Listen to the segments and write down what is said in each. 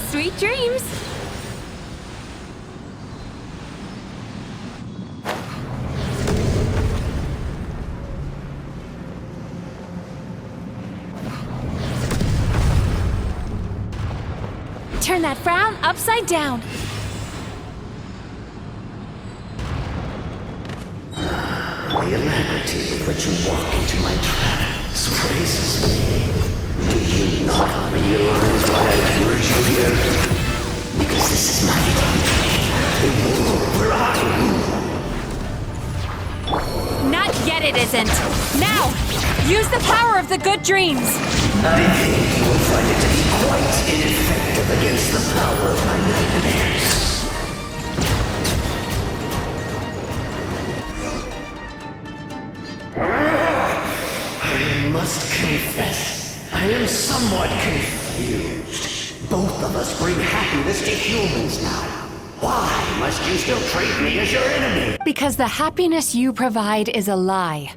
Sweet dreams! Turn that frown upside down. The alacrity with which you walk into my trance praises me. Do you not realize why I lured you here? Because this is my immortal bride. Not yet it isn't. Now, use the power of the good dreams. I think you will find it to be quite ineffective against the power of my nightmares. I must confess, I am somewhat confused. Both of us bring happiness to humans now. Why must you still treat me as your enemy? Because the happiness you provide is a lie.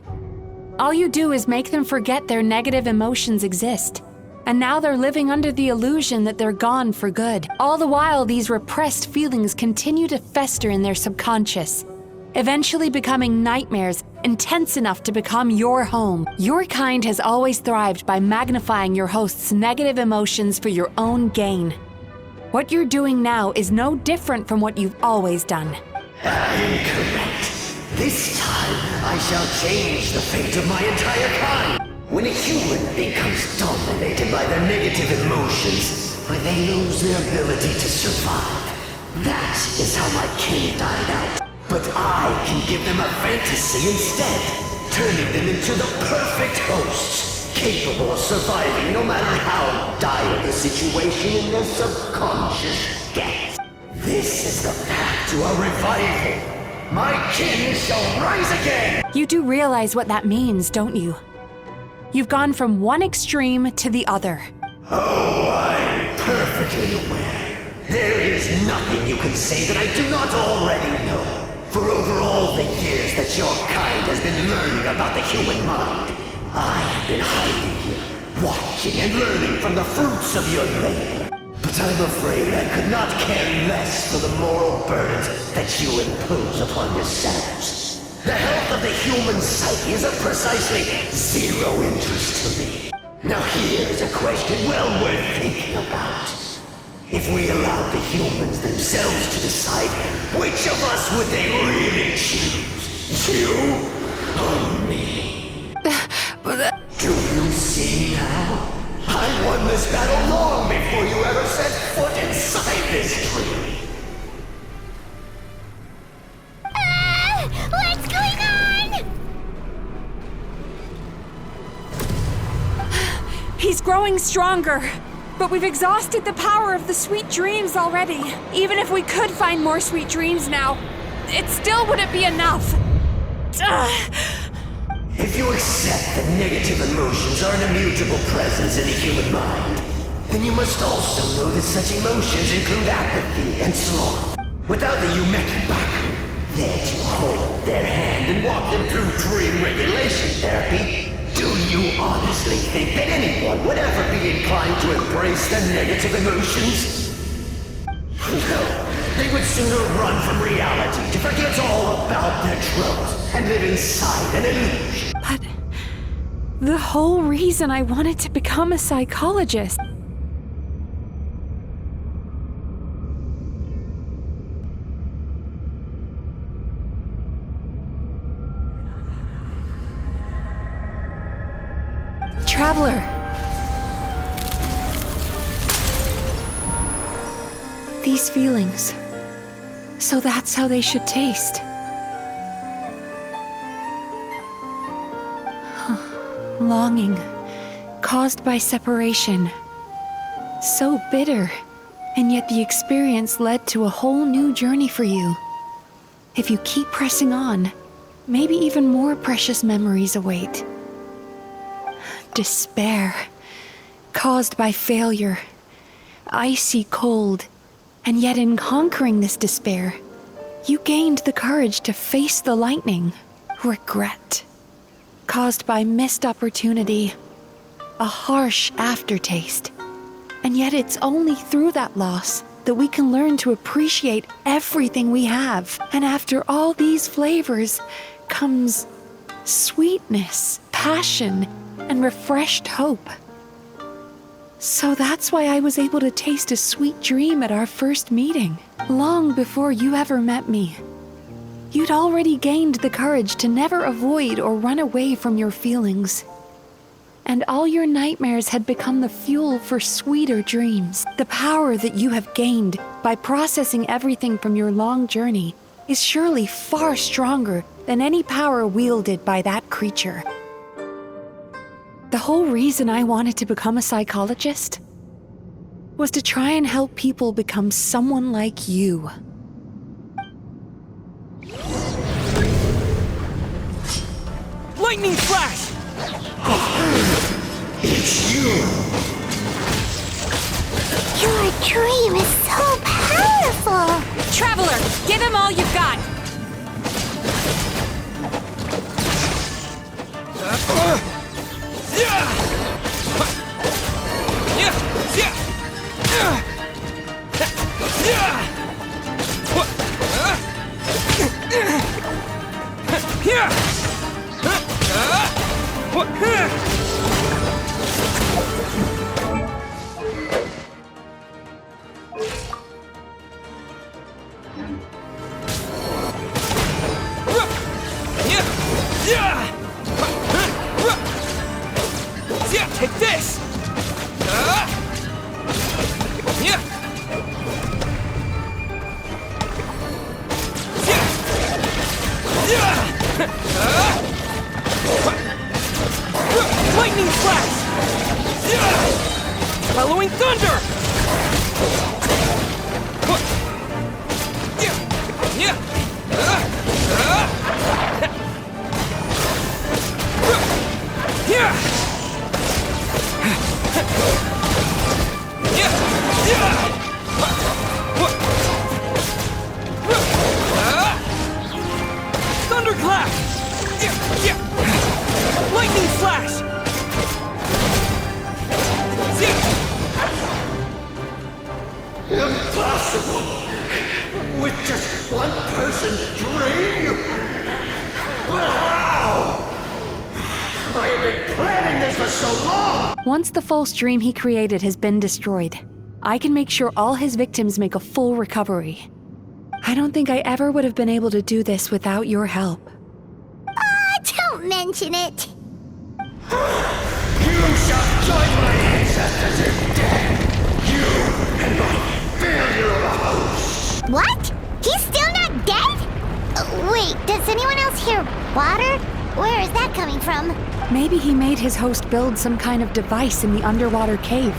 All you do is make them forget their negative emotions exist. And now they're living under the illusion that they're gone for good. All the while, these repressed feelings continue to fester in their subconscious, eventually becoming nightmares intense enough to become your home. Your kind has always thrived by magnifying your host's negative emotions for your own gain. What you're doing now is no different from what you've always done. I am correct. This time, I shall change the fate of my entire kind. When a human becomes dominated by their negative emotions, when they lose their ability to survive, that is how my king died out. But I can give them a fantasy instead, turning them into the perfect hosts, capable of surviving no matter how dire the situation in their subconscious gets. This is the path to a revival. My king shall rise again! You do realize what that means, don't you? You've gone from one extreme to the other. Oh, I'm perfectly aware. There is nothing you can say that I do not already know. For over all the years that your kind has been learning about the human mind, I have been hiding here, watching and learning from the fruits of your labor. But I'm afraid I could not care less for the moral burdens that you impose upon yourselves. The health of the human psyche is of precisely zero interest to me. Now here is a question well worth thinking about. If we allowed the humans themselves to decide, which of us would they really choose? You or me? Do you see now? I won this battle long before you ever set foot inside this tree. What's going on? He's growing stronger, but we've exhausted the power of the sweet dreams already. Even if we could find more sweet dreams now, it still wouldn't be enough. If you accept that negative emotions are an immutable presence in the human mind, then you must also know that such emotions include apathy and sloth. Without the Yumemizuki there to hold their hand and walk them through dream regulation therapy, do you honestly think that anyone would ever be inclined to embrace their negative emotions? No, they would sooner run from reality to forget all about their troubles and live inside an illusion. But the whole reason I wanted to become a psychologist. Traveler. These feelings. So that's how they should taste. Longing, caused by separation. So bitter, and yet the experience led to a whole new journey for you. If you keep pressing on, maybe even more precious memories await. Despair, caused by failure, icy cold, and yet in conquering this despair, you gained the courage to face the lightning. Regret, caused by missed opportunity, a harsh aftertaste, And yet it's only through that loss that we can learn to appreciate everything we have. And after all these flavors comes sweetness, passion, and refreshed hope. So that's why I was able to taste a sweet dream at our first meeting, long before you ever met me. You'd already gained the courage to never avoid or run away from your feelings. And all your nightmares had become the fuel for sweeter dreams. The power that you have gained by processing everything from your long journey is surely far stronger than any power wielded by that creature. The whole reason I wanted to become a psychologist was to try and help people become someone like you. Lightning flash! It's you! Your dream is so powerful! Traveler, give him all you've got! Take this! Lightning flash! Bellowing thunder! Thunderclap! Lightning flash! Impossible! With just one person's dream? Wow! I have been planning this for so long! Once the false dream he created has been destroyed, I can make sure all his victims make a full recovery. I don't think I ever would have been able to do this without your help. Don't mention it! You shall join my ancestors in death! You and my failure of a host! What? He's still not dead? Wait, does anyone else hear water? Where is that coming from? Maybe he made his host build some kind of device in the underwater cave.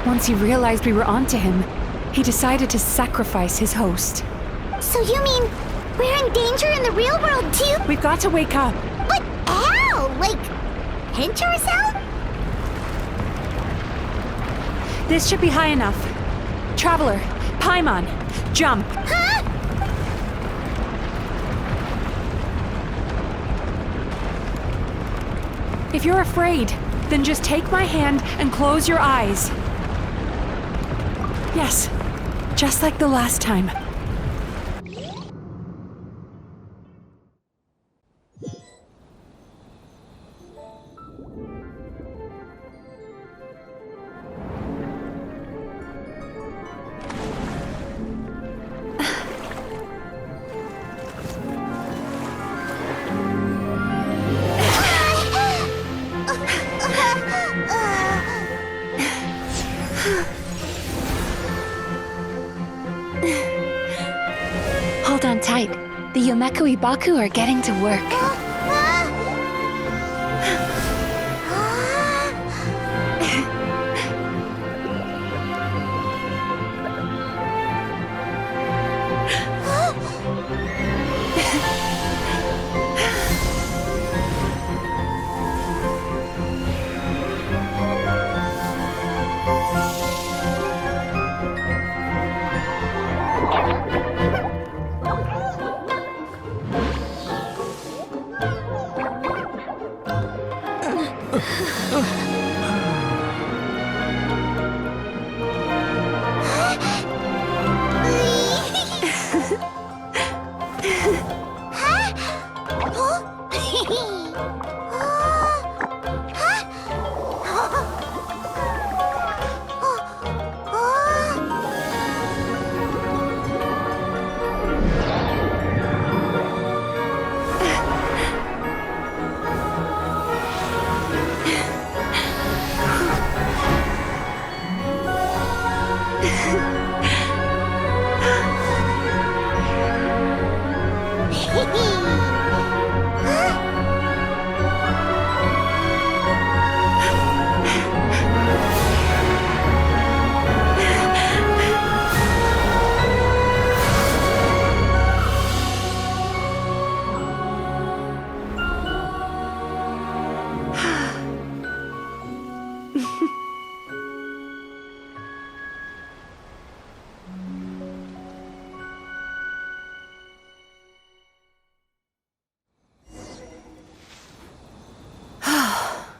Once he realized we were onto him, he decided to sacrifice his host. So you mean we're in danger in the real world too? We've got to wake up. But how? Like, pinch ourselves? This should be high enough. Traveler, Paimon, jump. Huh? If you're afraid, then just take my hand and close your eyes. Yes, just like the last time. Hold on tight. The Yumemizuki Mizuki are getting to work.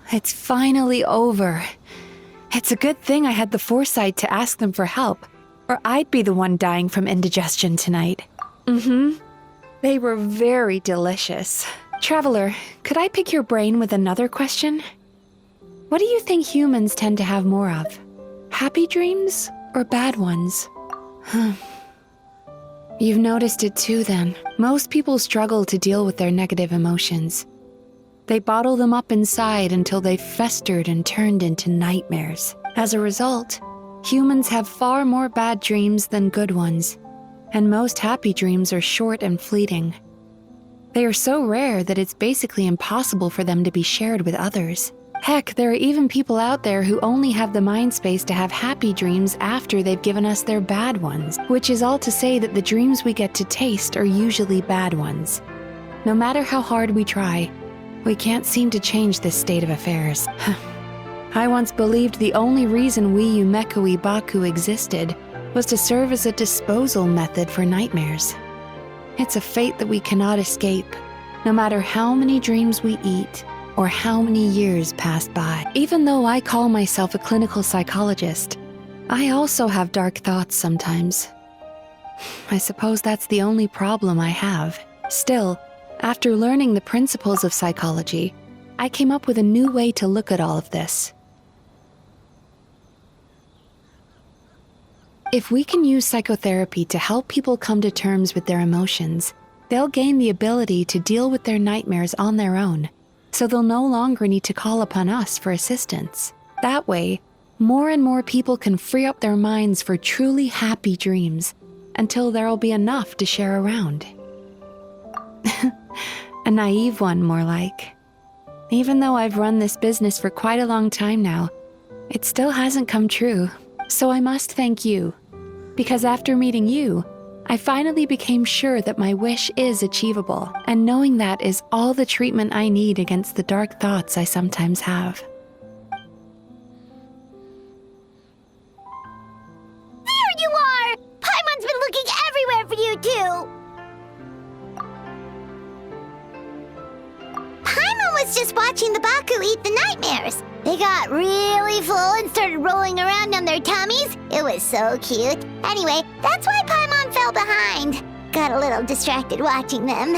It's finally over. It's a good thing I had the foresight to ask them for help, or I'd be the one dying from indigestion tonight. They were very delicious. Traveler, could I pick your brain with another question? What do you think humans tend to have more of? Happy dreams or bad ones? You've noticed it too then. Most people struggle to deal with their negative emotions. They bottle them up inside until they've festered and turned into nightmares. As a result, humans have far more bad dreams than good ones, and most happy dreams are short and fleeting. They are so rare that it's basically impossible for them to be shared with others. Heck, there are even people out there who only have the mind space to have happy dreams after they've given us their bad ones, which is all to say that the dreams we get to taste are usually bad ones. No matter how hard we try, we can't seem to change this state of affairs. I once believed the only reason we Yumemizuki Mizuki existed was to serve as a disposal method for nightmares. It's a fate that we cannot escape, no matter how many dreams we eat or how many years pass by. Even though I call myself a clinical psychologist, I also have dark thoughts sometimes. I suppose that's the only problem I have. Still, after learning the principles of psychology, I came up with a new way to look at all of this. If we can use psychotherapy to help people come to terms with their emotions, they'll gain the ability to deal with their nightmares on their own, so they'll no longer need to call upon us for assistance. That way, more and more people can free up their minds for truly happy dreams, until there'll be enough to share around. A naive one, more like. Even though I've run this business for quite a long time now, it still hasn't come true. So I must thank you, because after meeting you, I finally became sure that my wish is achievable, and knowing that is all the treatment I need against the dark thoughts I sometimes have. There you are! Paimon's been looking everywhere for you, too! Paimon was just watching the Baku eat the nightmares. They got really full and started rolling around on their tummies. It was so cute. Anyway, that's why Paimon fell behind. Got a little distracted watching them.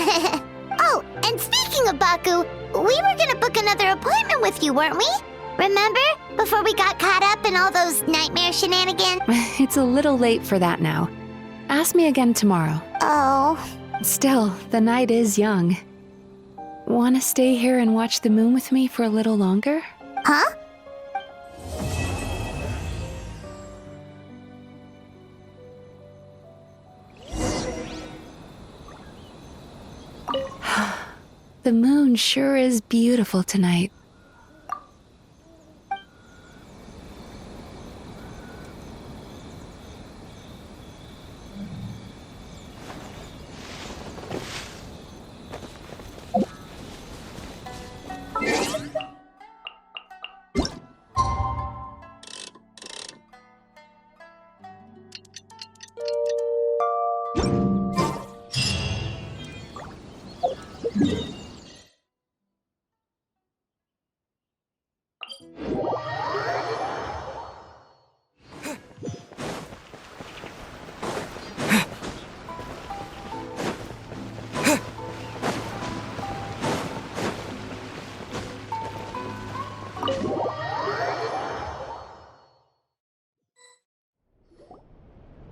Oh, and speaking of Baku, we were gonna book another appointment with you, weren't we? Remember? Before we got caught up in all those nightmare shenanigans? It's a little late for that now. Ask me again tomorrow. Oh. Still, the night is young. Want to stay here and watch the moon with me for a little longer? Huh? The moon sure is beautiful tonight.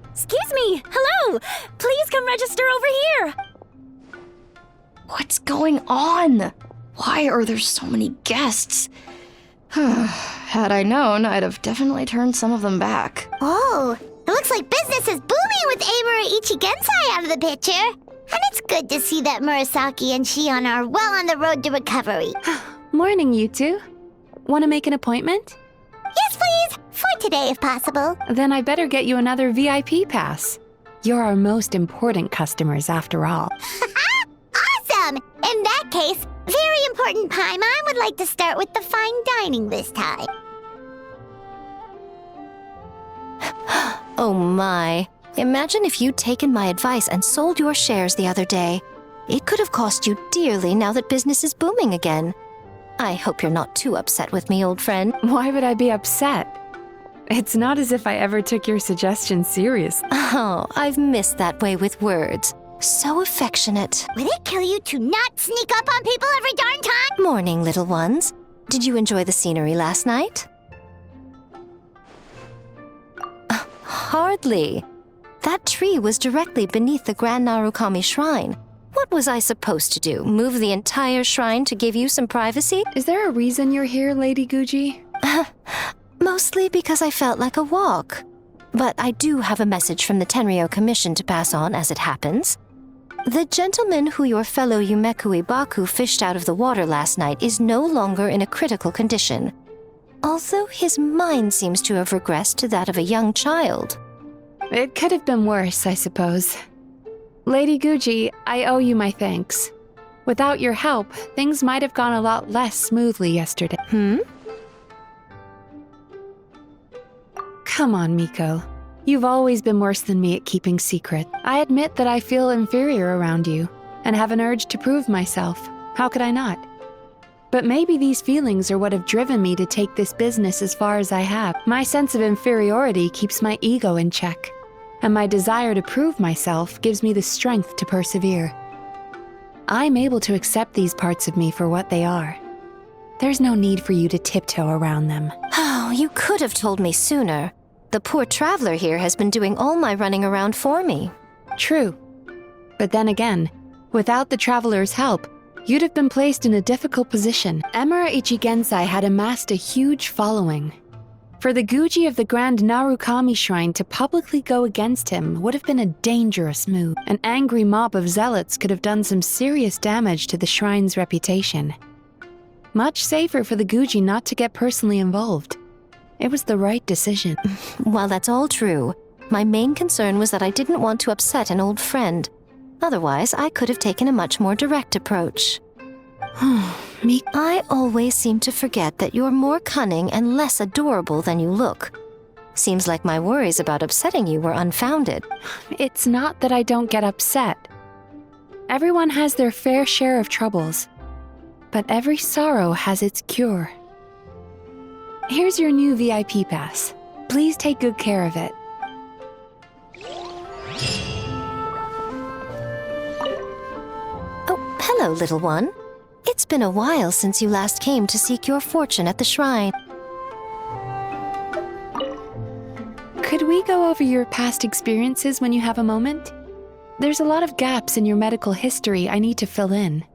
Excuse me! Hello! Please come register over here! What's going on? Why are there so many guests? Had I known, I'd have definitely turned some of them back. Oh, Looks like business is booming with Amura Ichigensai out of the picture. And it's good to see that Murasaki and Shion are well on the road to recovery. Morning, you two. Want to make an appointment? Yes, please! For today, if possible. Then I better get you another VIP pass. You're our most important customers, after all. Awesome! In that case, very important Paimon would like to start with the fine dining this time. Oh my. Imagine if you'd taken my advice and sold your shares the other day. It could have cost you dearly now that business is booming again. I hope you're not too upset with me, old friend. Why would I be upset? It's not as if I ever took your suggestion seriously. Oh, I've missed that way with words. So affectionate. Would it kill you to not sneak up on people every darn time? Morning, little ones. Did you enjoy the scenery last night? Hardly. That tree was directly beneath the Grand Narukami Shrine. What was I supposed to do? Move the entire shrine to give you some privacy? Is there a reason you're here, Lady Guji? Mostly because I felt like a walk. But I do have a message from the Tenryo Commission to pass on as it happens. The gentleman who your fellow Yumekui Baku fished out of the water last night is no longer in a critical condition. Although his mind seems to have regressed to that of a young child. It could have been worse, I suppose. Lady Guji, I owe you my thanks. Without your help, things might have gone a lot less smoothly yesterday. Come on, Miko. You've always been worse than me at keeping secret. I admit that I feel inferior around you, and have an urge to prove myself. How could I not? But maybe these feelings are what have driven me to take this business as far as I have. My sense of inferiority keeps my ego in check, and my desire to prove myself gives me the strength to persevere. I'm able to accept these parts of me for what they are. There's no need for you to tiptoe around them. Oh, you could have told me sooner. The poor traveler here has been doing all my running around for me. True. But then again, without the traveler's help, you'd have been placed in a difficult position. Emura Ichigensai had amassed a huge following. For the Guji of the Grand Narukami Shrine to publicly go against him would have been a dangerous move. An angry mob of zealots could have done some serious damage to the shrine's reputation. Much safer for the Guji not to get personally involved. It was the right decision. While that's all true, my main concern was that I didn't want to upset an old friend. Otherwise, I could have taken a much more direct approach. I always seem to forget that you're more cunning and less adorable than you look. Seems like my worries about upsetting you were unfounded. It's not that I don't get upset. Everyone has their fair share of troubles, but every sorrow has its cure. Here's your new VIP pass. Please take good care of it. Oh, hello, little one. It's been a while since you last came to seek your fortune at the shrine. Could we go over your past experiences when you have a moment? There's a lot of gaps in your medical history I need to fill in.